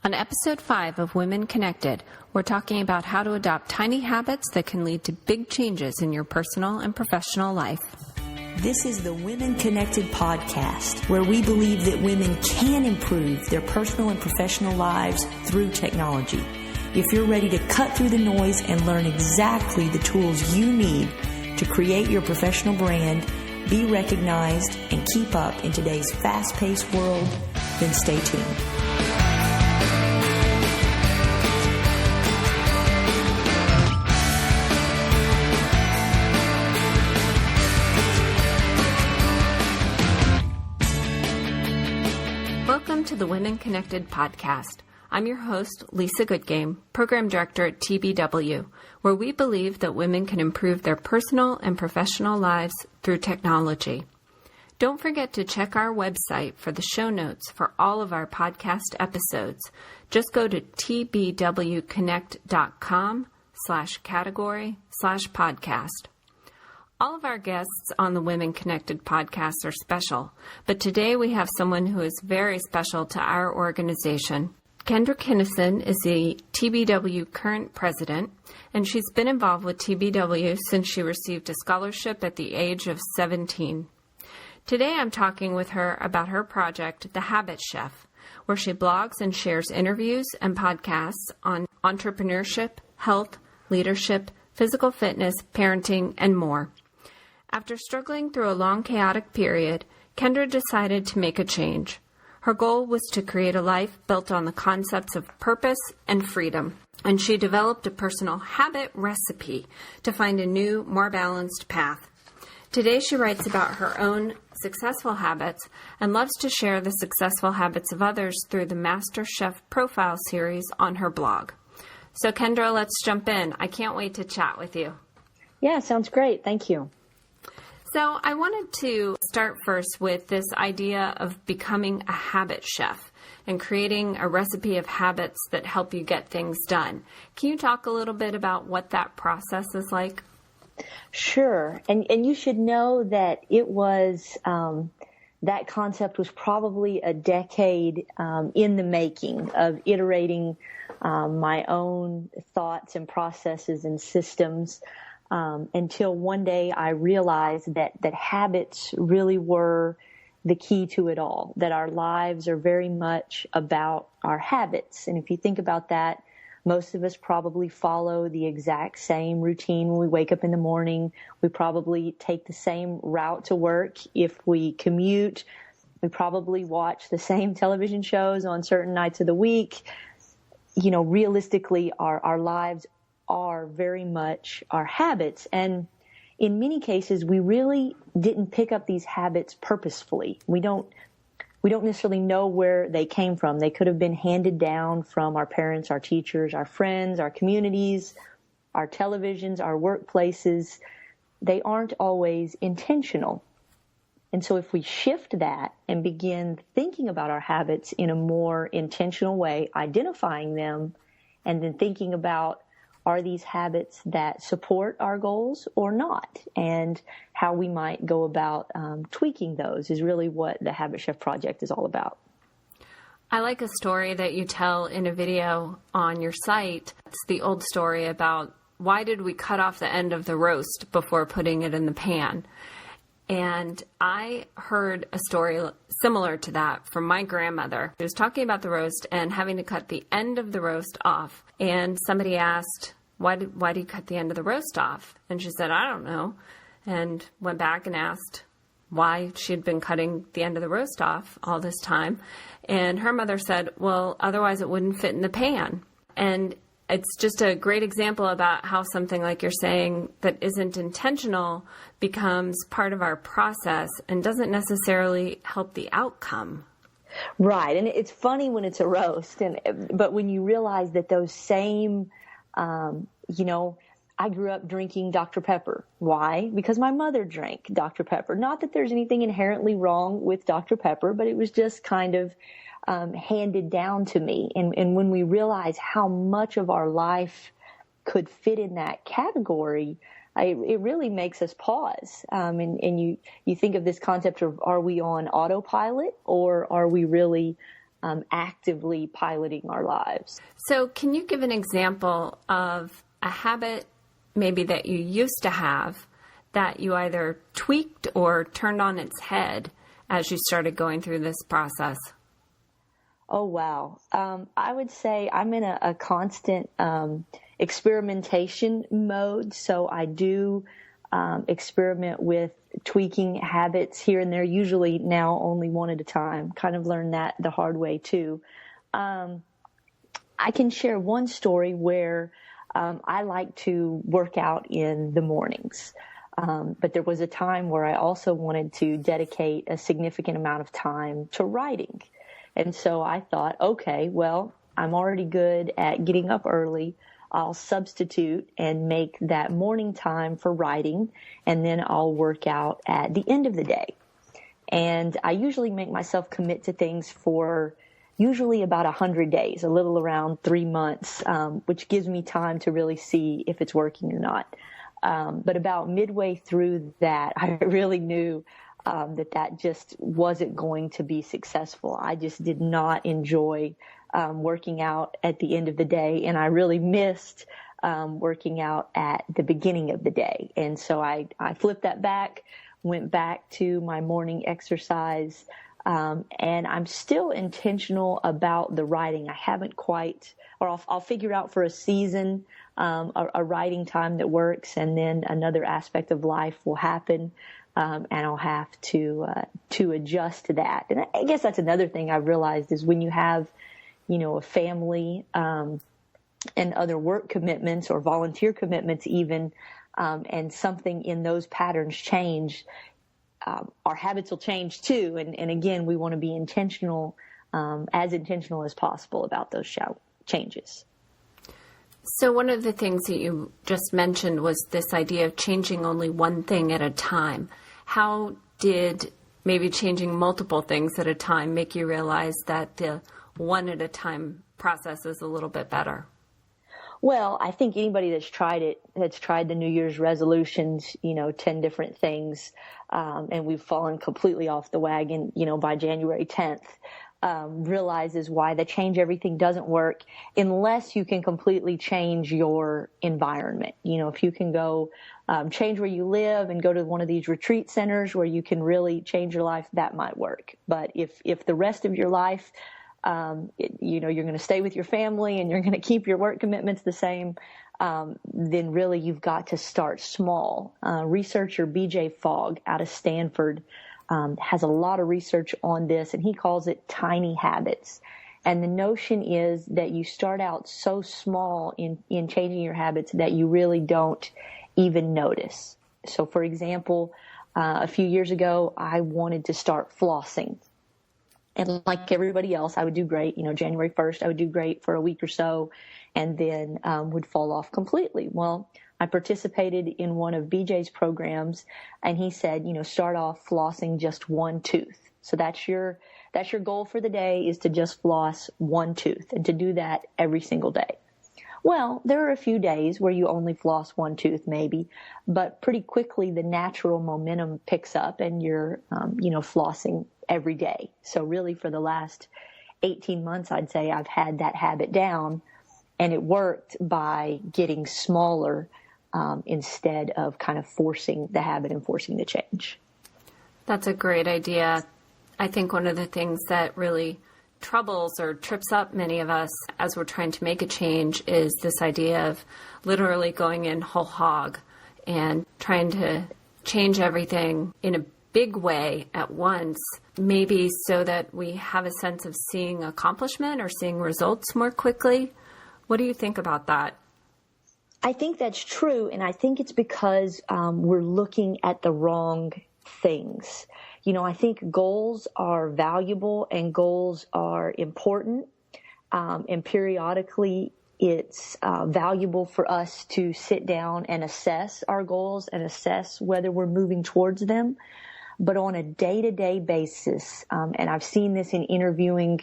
On episode 5 of Women Connected, we're talking about how to adopt tiny habits that can lead to big changes in your personal and professional life. This is the Women Connected podcast, where we believe that women can improve their personal and professional lives through technology. If you're ready to cut through the noise and learn exactly the tools you need to create your professional brand, be recognized, and keep up in today's fast-paced world, then stay tuned. Welcome to the Women Connected podcast. I'm your host, Lisa Goodgame, Program Director at TBW, where we believe that women can improve their personal and professional lives through technology. Don't forget to check our website for the show notes for all of our podcast episodes. Just go to tbwconnect.com/category/podcast. All of our guests on the Women Connected podcast are special, but today we have someone who is very special to our organization. Kendra Kinnison is the TBW current president, and she's been involved with TBW since she received a scholarship at the age of 17. Today I'm talking with her about her project, The Habit Chef, where she blogs and shares interviews and podcasts on entrepreneurship, health, leadership, physical fitness, parenting, and more. After struggling through a long, chaotic period, Kendra decided to make a change. Her goal was to create a life built on the concepts of purpose and freedom, and she developed a personal habit recipe to find a new, more balanced path. Today she writes about her own successful habits and loves to share the successful habits of others through the Master Chef Profile series on her blog. So Kendra, let's jump in. I can't wait to chat with you. Yeah, sounds great. Thank you. So I wanted to start first with this idea of becoming a habit chef and creating a recipe of habits that help you get things done. Can you talk a little bit about what that process is like? Sure. And you should know that it was, that concept was probably a decade in the making of iterating my own thoughts and processes and systems. Until one day I realized that habits really were the key to it all, that our lives are very much about our habits. And if you think about that, most of us probably follow the exact same routine when we wake up in the morning. We probably take the same route to work. If we commute, we probably watch the same television shows on certain nights of the week. You know, realistically, our lives are very much our habits. And in many cases, we really didn't pick up these habits purposefully. We don't necessarily know where they came from. They could have been handed down from our parents, our teachers, our friends, our communities, our televisions, our workplaces. They aren't always intentional. And so if we shift that and begin thinking about our habits in a more intentional way, identifying them, and then thinking about, are these habits that support our goals or not? And how we might go about tweaking those is really what the Habit Chef Project is all about. I like a story that you tell in a video on your site. It's the old story about why did we cut off the end of the roast before putting it in the pan? And I heard a story similar to that from my grandmother. She was talking about the roast and having to cut the end of the roast off. And somebody asked, why do you cut the end of the roast off? And she said, I don't know. And went back and asked why she had been cutting the end of the roast off all this time. And her mother said, well, otherwise it wouldn't fit in the pan. And it's just a great example about how something like you're saying that isn't intentional becomes part of our process and doesn't necessarily help the outcome. Right. And it's funny when it's a roast, but when you realize that those same, I grew up drinking Dr. Pepper. Why? Because my mother drank Dr. Pepper. Not that there's anything inherently wrong with Dr. Pepper, but it was just kind of handed down to me. And when we realize how much of our life could fit in that category, it really makes us pause. And you think of this concept of, are we on autopilot, or are we really actively piloting our lives. So can you give an example of a habit maybe that you used to have that you either tweaked or turned on its head as you started going through this process? Oh, wow. I would say I'm in a constant experimentation mode. So I do experiment with tweaking habits here and there, usually now only one at a time. Kind of learned that the hard way too. I can share one story where I like to work out in the mornings. But there was a time where I also wanted to dedicate a significant amount of time to writing. And so I thought, okay, well, I'm already good at getting up early. I'll substitute and make that morning time for writing, and then I'll work out at the end of the day. And I usually make myself commit to things for usually about 100 days, a little around 3 months, which gives me time to really see if it's working or not. But about midway through that, I really knew that just wasn't going to be successful. I just did not enjoy working out at the end of the day, and I really missed working out at the beginning of the day. And so I flipped that back, went back to my morning exercise, and I'm still intentional about the writing. I haven't quite, or I'll figure out for a season a writing time that works, and then another aspect of life will happen. And I'll have to adjust to that. And I guess that's another thing I've realized is when you have, a family, and other work commitments or volunteer commitments even, and something in those patterns change, our habits will change too. And again, we want to be intentional, as intentional as possible about those changes. So one of the things that you just mentioned was this idea of changing only one thing at a time. How did maybe changing multiple things at a time make you realize that the one at a time process is a little bit better? Well, I think anybody that's tried the New Year's resolutions, 10 different things, and we've fallen completely off the wagon, by January 10th. Realizes why the change everything doesn't work unless you can completely change your environment. If you can go change where you live and go to one of these retreat centers where you can really change your life, that might work. But if the rest of your life, you're going to stay with your family and you're going to keep your work commitments the same, then really you've got to start small. Researcher BJ Fogg out of Stanford has a lot of research on this, and he calls it tiny habits. And the notion is that you start out so small in changing your habits that you really don't even notice. So, for example, a few years ago, I wanted to start flossing. And like everybody else, I would do great. January 1st, I would do great for a week or so, and then would fall off completely. Well, I participated in one of BJ's programs, and he said, start off flossing just one tooth. So that's your goal for the day, is to just floss one tooth, and to do that every single day. Well, there are a few days where you only floss one tooth maybe, but pretty quickly the natural momentum picks up and you're, flossing every day. So really for the last 18 months, I'd say I've had that habit down, and it worked by getting smaller instead of kind of forcing the habit and forcing the change. That's a great idea. I think one of the things that really troubles or trips up many of us as we're trying to make a change is this idea of literally going in whole hog and trying to change everything in a big way at once, maybe so that we have a sense of seeing accomplishment or seeing results more quickly. What do you think about that? I think that's true, and I think it's because we're looking at the wrong things. I think goals are valuable and goals are important, and periodically it's valuable for us to sit down and assess our goals and assess whether we're moving towards them. But on a day-to-day basis, and I've seen this in interviewing,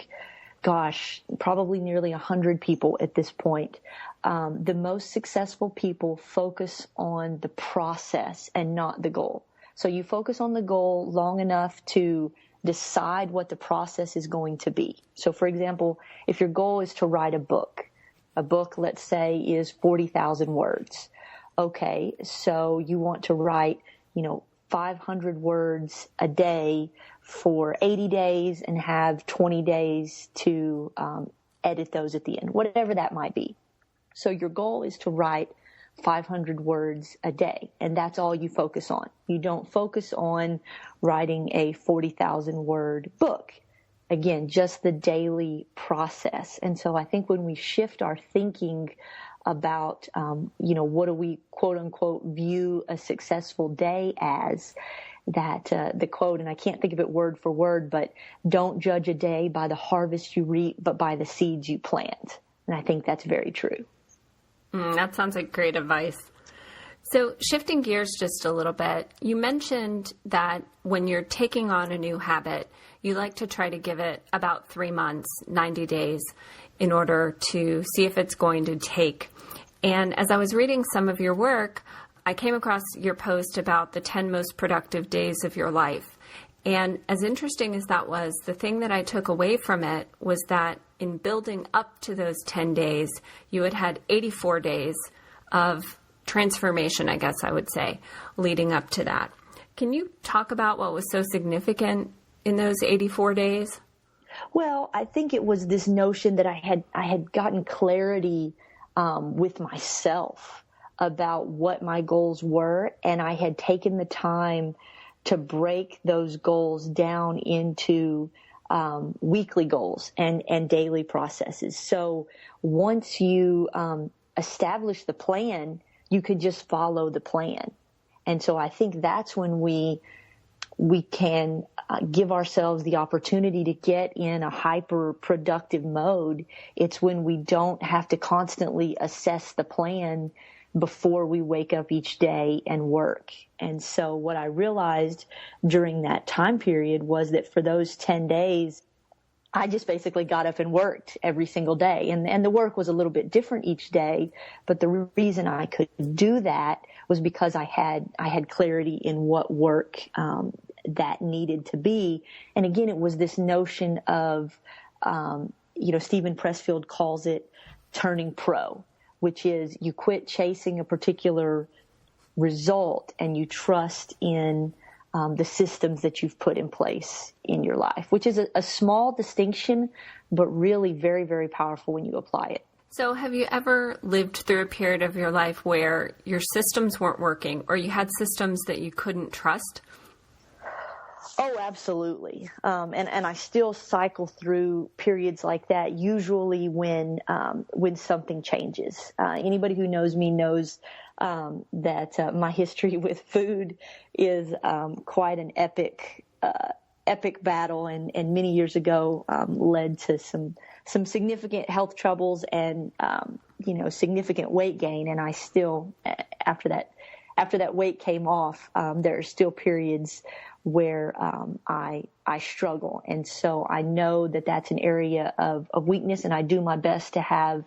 probably nearly 100 people at this point, the most successful people focus on the process and not the goal. So you focus on the goal long enough to decide what the process is going to be. So for example, if your goal is to write a book, let's say, is 40,000 words. Okay, so you want to write, 500 words a day for 80 days and have 20 days to edit those at the end, whatever that might be. So your goal is to write 500 words a day, and that's all you focus on. You don't focus on writing a 40,000 word book. Again, just the daily process. And so I think when we shift our thinking about, what do we quote unquote view a successful day as, that the quote, and I can't think of it word for word, but don't judge a day by the harvest you reap, but by the seeds you plant. And I think that's very true. That sounds like great advice. So shifting gears just a little bit, you mentioned that when you're taking on a new habit, you like to try to give it about 3 months, 90 days, in order to see if it's going to take. And as I was reading some of your work, I came across your post about the 10 most productive days of your life. And as interesting as that was, the thing that I took away from it was that in building up to those 10 days, you had 84 days of transformation, I guess I would say, leading up to that. Can you talk about what was so significant in those 84 days? Well, I think it was this notion that I had gotten clarity with myself about what my goals were, and I had taken the time to break those goals down into weekly goals and daily processes. So once you establish the plan, you could just follow the plan. And so I think that's when we can give ourselves the opportunity to get in a hyper productive mode. It's when we don't have to constantly assess the plan before we wake up each day and work. And so what I realized during that time period was that for those 10 days, I just basically got up and worked every single day. And the work was a little bit different each day, but the reason I could do that was because I had clarity in what work that needed to be. And again, it was this notion of, Stephen Pressfield calls it turning pro, which is you quit chasing a particular result and you trust in the systems that you've put in place in your life, which is a small distinction, but really very, very powerful when you apply it. So have you ever lived through a period of your life where your systems weren't working or you had systems that you couldn't trust? Oh, absolutely. And I still cycle through periods like that, usually when something changes. Anybody who knows me knows that my history with food is quite an epic battle, and many years ago led to some significant health troubles and significant weight gain. And I still, after that weight came off, there are still periods where I struggle. And so I know that that's an area of weakness, and I do my best to have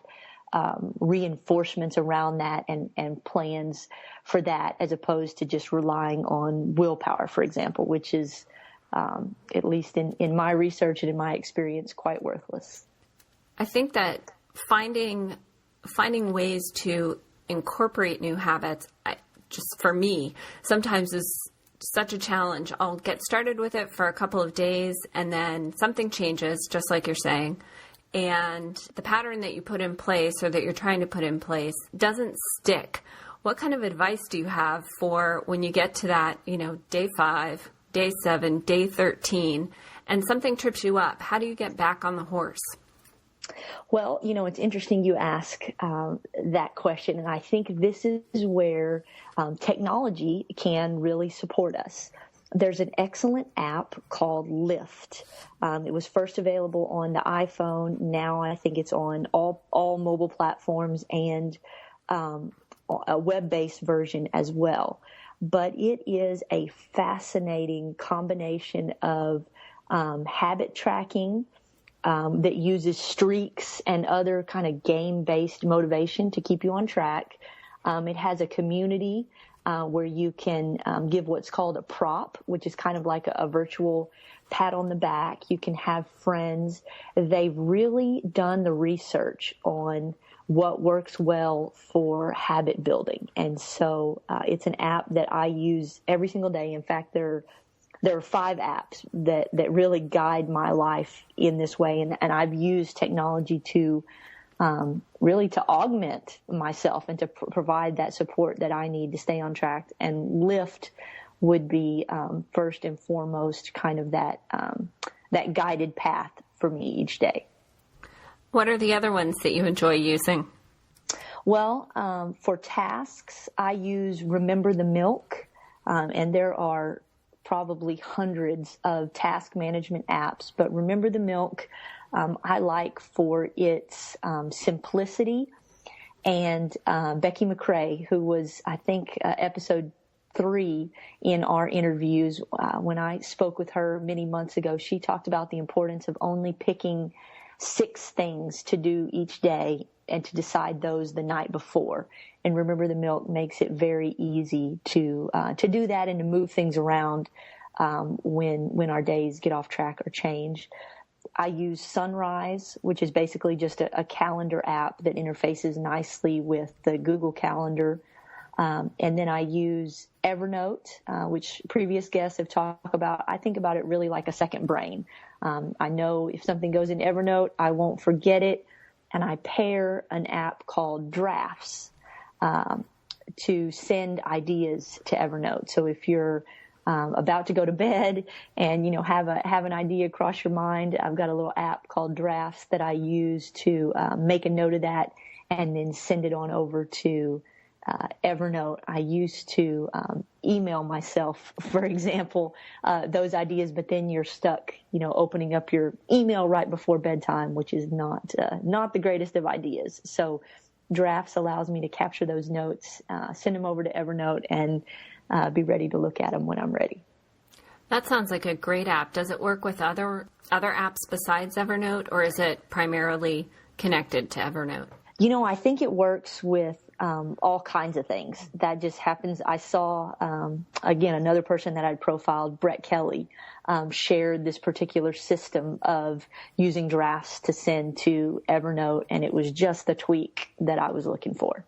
reinforcements around that and plans for that, as opposed to just relying on willpower, for example, which is, at least in my research and in my experience, quite worthless. I think that finding ways to incorporate new habits, just for me, sometimes is such a challenge. I'll get started with it for a couple of days and then something changes, just like you're saying. And the pattern that you put in place or that you're trying to put in place doesn't stick. What kind of advice do you have for when you get to that, day 5, day 7, day 13, and something trips you up? How do you get back on the horse? Well, it's interesting you ask that question, and I think this is where technology can really support us. There's an excellent app called Lyft. It was first available on the iPhone. Now I think it's on all mobile platforms and a web-based version as well. But it is a fascinating combination of habit tracking that uses streaks and other kind of game-based motivation to keep you on track. It has a community where you can give what's called a prop, which is kind of like a virtual pat on the back. You can have friends. They've really done the research on what works well for habit building. And so it's an app that I use every single day. In fact, there are 5 apps that really guide my life in this way. And I've used technology to really to augment myself and to provide that support that I need to stay on track. And Lyft would be first and foremost kind of that guided path for me each day. What are the other ones that you enjoy using? Well, for tasks, I use Remember the Milk, and there are probably hundreds of task management apps, but Remember the Milk I like for its simplicity. And Becky McCrae, who was, I think, episode 3 in our interviews, when I spoke with her many months ago, she talked about the importance of only picking 6 things to do each day and to decide those the night before. And Remember the Milk makes it very easy to do that and to move things around when our days get off track or change. I use Sunrise, which is basically just a calendar app that interfaces nicely with the Google Calendar. And then I use Evernote, which previous guests have talked about. I think about it really like a second brain. I know if something goes in Evernote, I won't forget it. And I pair an app called Drafts to send ideas to Evernote. So if you're about to go to bed and, have an idea cross your mind, I've got a little app called Drafts that I use to make a note of that and then send it on over to Evernote. I used to email myself, for example, those ideas, but then you're stuck, opening up your email right before bedtime, which is not the greatest of ideas. So Drafts allows me to capture those notes, send them over to Evernote, and be ready to look at them when I'm ready. That sounds like a great app. Does it work with other apps besides Evernote, or is it primarily connected to Evernote? I think it works with all kinds of things. That just happens. I saw, again, another person that I'd profiled, Brett Kelly, shared this particular system of using Drafts to send to Evernote, and it was just the tweak that I was looking for.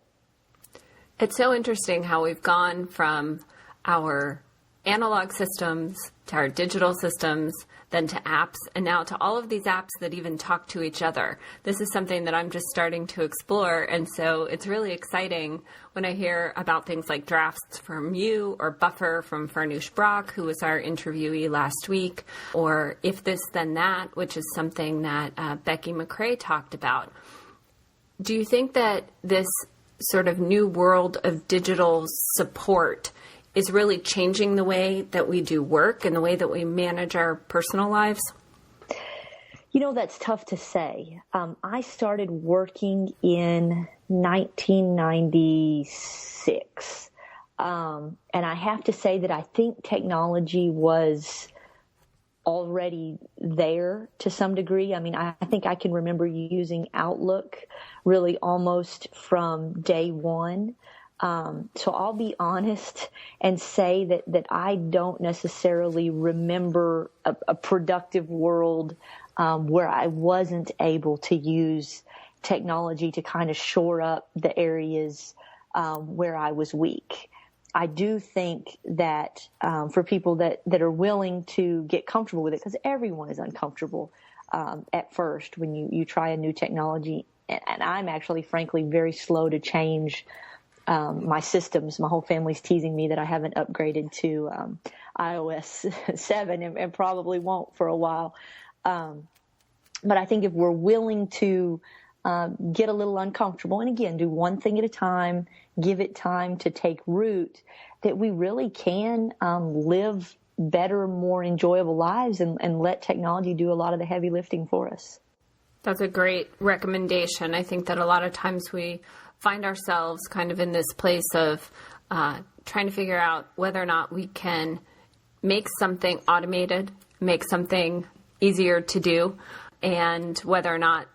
It's so interesting how we've gone from our analog systems to our digital systems, then to apps, and now to all of these apps that even talk to each other. This is something that I'm just starting to explore, and so it's really exciting when I hear about things like Drafts from you, or Buffer from Farnoosh Brock, who was our interviewee last week, or If This Then That, which is something that Becky McCrae talked about. Do you think that this sort of new world of digital support is really changing the way that we do work and the way that we manage our personal lives? That's tough to say. I started working in 1996. And I have to say that I think technology was already there to some degree. I think I can remember using Outlook really almost from day one. So I'll be honest and say that I don't necessarily remember a productive world where I wasn't able to use technology to kind of shore up the areas where I was weak. I do think that for people that are willing to get comfortable with it, because everyone is uncomfortable at first when you try a new technology, and I'm actually, frankly, very slow to change my systems. My whole family's teasing me that I haven't upgraded to iOS 7 and probably won't for a while. But I think if we're willing to get a little uncomfortable, and again, do one thing at a time, give it time to take root, that we really can live better, more enjoyable lives and let technology do a lot of the heavy lifting for us. That's a great recommendation. I think that a lot of times we find ourselves kind of in this place of trying to figure out whether or not we can make something automated, make something easier to do, and whether or not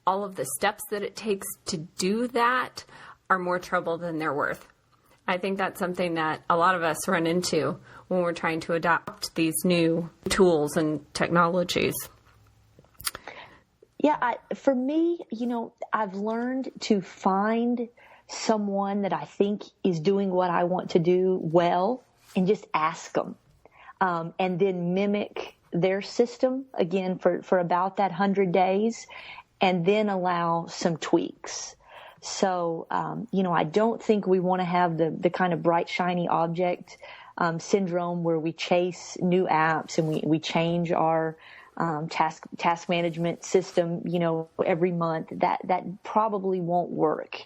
all of the steps that it takes to do that are more trouble than they're worth. I think that's something that a lot of us run into when we're trying to adopt these new tools and technologies. Yeah, for me, I've learned to find someone that I think is doing what I want to do well and just ask them. And then mimic their system again for about that 100 days and then allow some tweaks. So, I don't think we want to have the kind of bright, shiny object syndrome where we chase new apps and we change our task management system, every month. That probably won't work.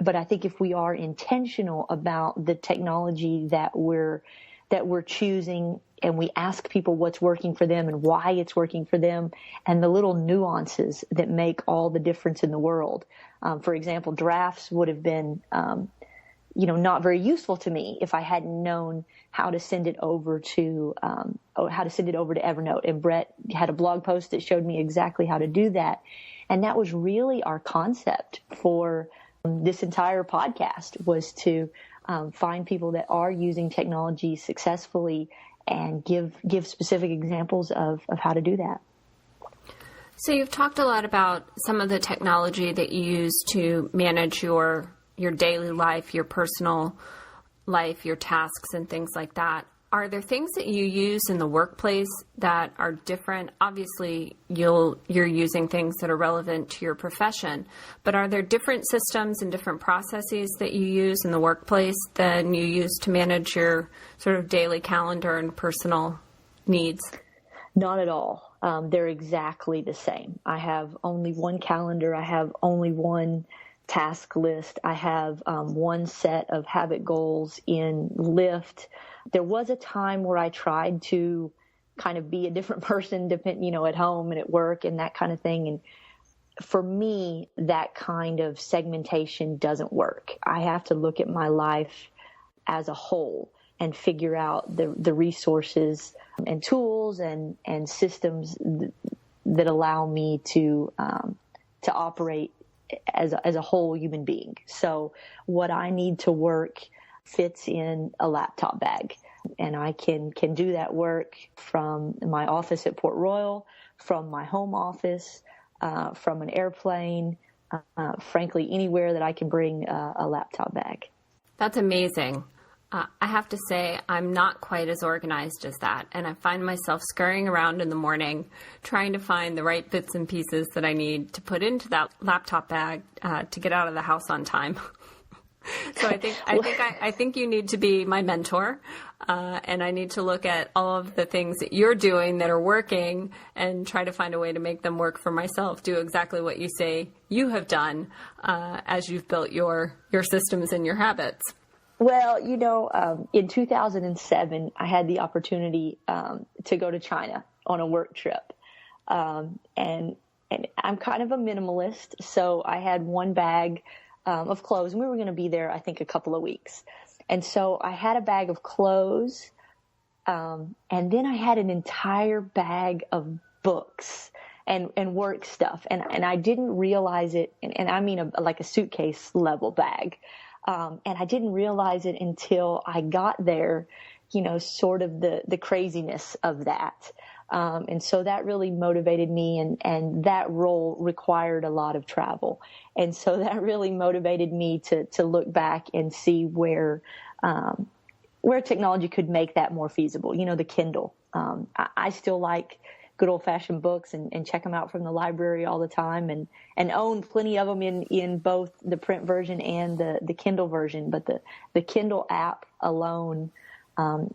But I think if we are intentional about the technology that we're choosing, and we ask people what's working for them and why it's working for them, and the little nuances that make all the difference in the world. For example, drafts would have been, not very useful to me if I hadn't known how to send it over to Evernote. And Brett had a blog post that showed me exactly how to do that. And that was really our concept for this entire podcast, was to find people that are using technology successfully and give specific examples of how to do that. So you've talked a lot about some of the technology that you use to manage your daily life, your personal life, your tasks and things like that. Are there things that you use in the workplace that are different? Obviously, you're using things that are relevant to your profession, but are there different systems and different processes that you use in the workplace than you use to manage your sort of daily calendar and personal needs? Not at all. They're exactly the same. I have only one calendar. I have only one task list. I have one set of habit goals in Lyft. There was a time where I tried to kind of be a different person, at home and at work and that kind of thing. And for me, that kind of segmentation doesn't work. I have to look at my life as a whole and figure out the resources and tools and systems that allow me to operate as a whole human being. So what I need to work fits in a laptop bag, and I can do that work from my office at Port Royal, from my home office, from an airplane, frankly, anywhere that I can bring a laptop bag. That's amazing. I have to say, I'm not quite as organized as that, and I find myself scurrying around in the morning trying to find the right bits and pieces that I need to put into that laptop bag to get out of the house on time. So I think you need to be my mentor, and I need to look at all of the things that you're doing that are working and try to find a way to make them work for myself. Do exactly what you say you have done as you've built your systems and your habits. Well, in 2007, I had the opportunity to go to China on a work trip. And I'm kind of a minimalist, so I had one bag of clothes, and we were going to be there, I think, a couple of weeks. And so I had a bag of clothes, and then I had an entire bag of books and work stuff. And I didn't realize it, and I mean like a suitcase level bag. And I didn't realize it until I got there, sort of the craziness of that. And so that really motivated me, and that role required a lot of travel. And so that really motivated me to look back and see where technology could make that more feasible. The Kindle. I still like good old-fashioned books and check them out from the library all the time, and own plenty of them in both the print version and the Kindle version. But the Kindle app alone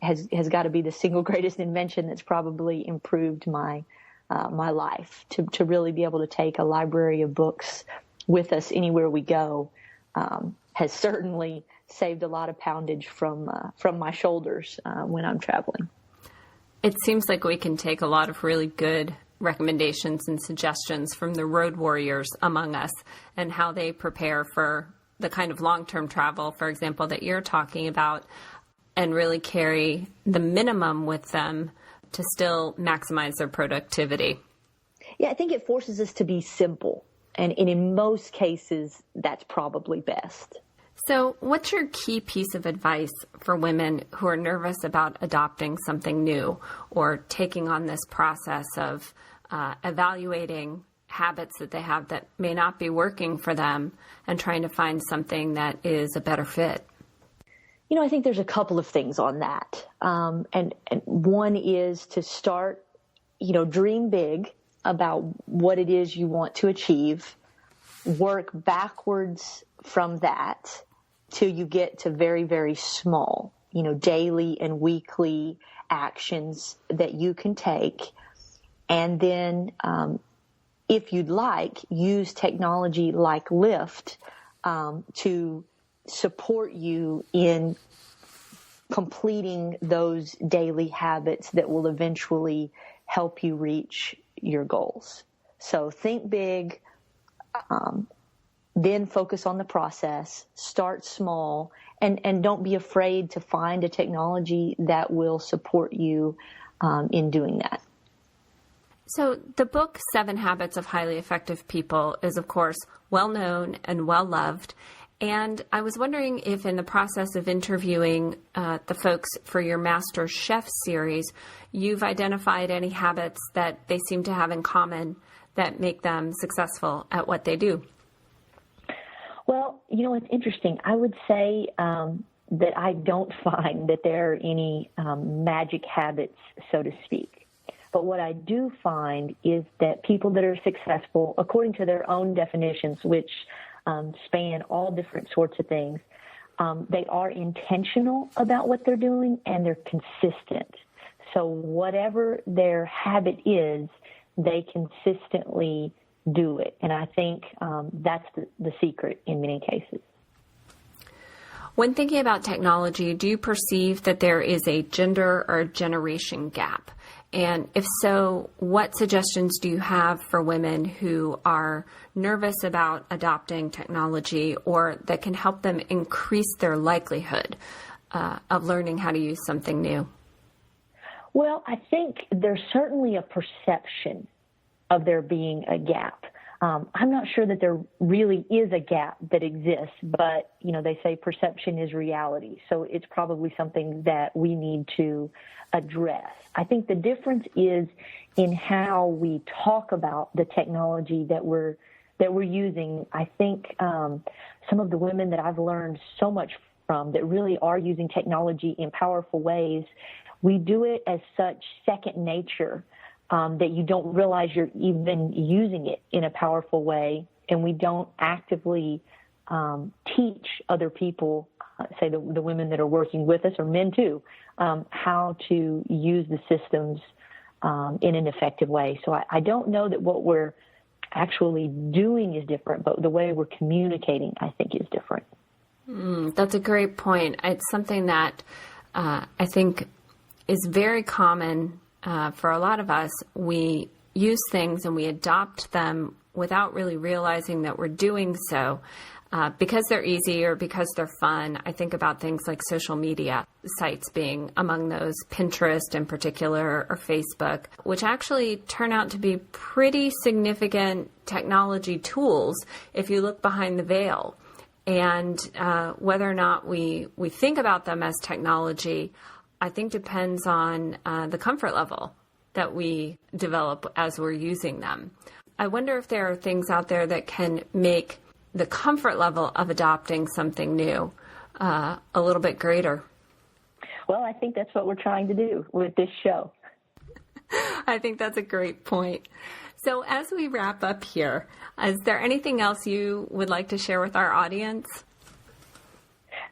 has got to be the single greatest invention that's probably improved my life. To really be able to take a library of books with us anywhere we go has certainly saved a lot of poundage from my shoulders when I'm traveling. It seems like we can take a lot of really good recommendations and suggestions from the road warriors among us and how they prepare for the kind of long-term travel, for example, that you're talking about, and really carry the minimum with them to still maximize their productivity. Yeah, I think it forces us to be simple. And in most cases, that's probably best. So what's your key piece of advice for women who are nervous about adopting something new or taking on this process of evaluating habits that they have that may not be working for them and trying to find something that is a better fit? I think there's a couple of things on that. And one is to start, dream big about what it is you want to achieve, work backwards from that till you get to very, very small, daily and weekly actions that you can take. And then, if you'd like, use technology like Lyft to support you in completing those daily habits that will eventually help you reach your goals. So think big, then focus on the process, start small, and don't be afraid to find a technology that will support you in doing that. So the book, 7 Habits of Highly Effective People, is, of course, well-known and well-loved. And I was wondering if in the process of interviewing the folks for your Master Chef series, you've identified any habits that they seem to have in common that make them successful at what they do. Well, it's interesting. I would say that I don't find that there are any magic habits, so to speak. But what I do find is that people that are successful, according to their own definitions, which span all different sorts of things, they are intentional about what they're doing and they're consistent. So whatever their habit is, they consistently do it. And I think that's the secret in many cases. When thinking about technology, do you perceive that there is a gender or generation gap? And if so, what suggestions do you have for women who are nervous about adopting technology or that can help them increase their likelihood of learning how to use something new? Well, I think there's certainly a perception of there being a gap. I'm not sure that there really is a gap that exists, but, they say perception is reality. So it's probably something that we need to address. I think the difference is in how we talk about the technology that we're using. I think some of the women that I've learned so much from that really are using technology in powerful ways, we do it as such second nature that you don't realize you're even using it in a powerful way, and we don't actively teach other people, say the women that are working with us, or men too, how to use the systems in an effective way. So I don't know that what we're actually doing is different, but the way we're communicating, I think, is different. That's a great point. It's something that I think is very common for a lot of us. We use things and we adopt them without really realizing that we're doing so because they're easy or because they're fun. I think about things like social media sites being among those, Pinterest in particular, or Facebook, which actually turn out to be pretty significant technology tools if you look behind the veil. And whether or not we think about them as technology, I think depends on the comfort level that we develop as we're using them. I wonder if there are things out there that can make the comfort level of adopting something new a little bit greater. Well, I think that's what we're trying to do with this show. I think that's a great point. So as we wrap up here, is there anything else you would like to share with our audience?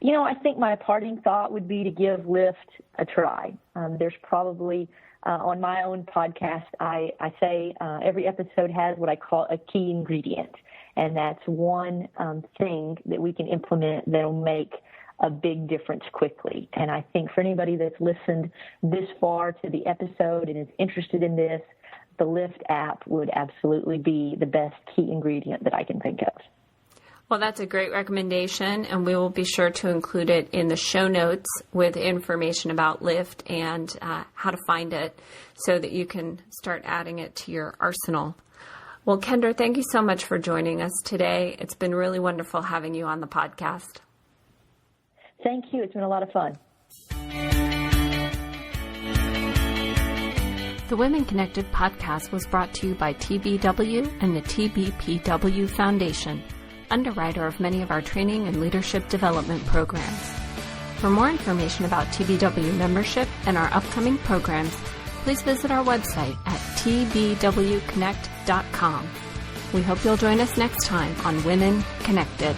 I think my parting thought would be to give Lyft a try. There's probably, on my own podcast, I say every episode has what I call a key ingredient, and that's one thing that we can implement that will make a big difference quickly. And I think for anybody that's listened this far to the episode and is interested in this, the Lyft app would absolutely be the best key ingredient that I can think of. Well, that's a great recommendation, and we will be sure to include it in the show notes with information about Lyft and how to find it so that you can start adding it to your arsenal. Well, Kendra, thank you so much for joining us today. It's been really wonderful having you on the podcast. Thank you. It's been a lot of fun. The Women Connected podcast was brought to you by TBW and the TBPW Foundation, underwriter of many of our training and leadership development programs. For more information about TBW membership and our upcoming programs, please visit our website at tbwconnect.com. We hope you'll join us next time on Women Connected.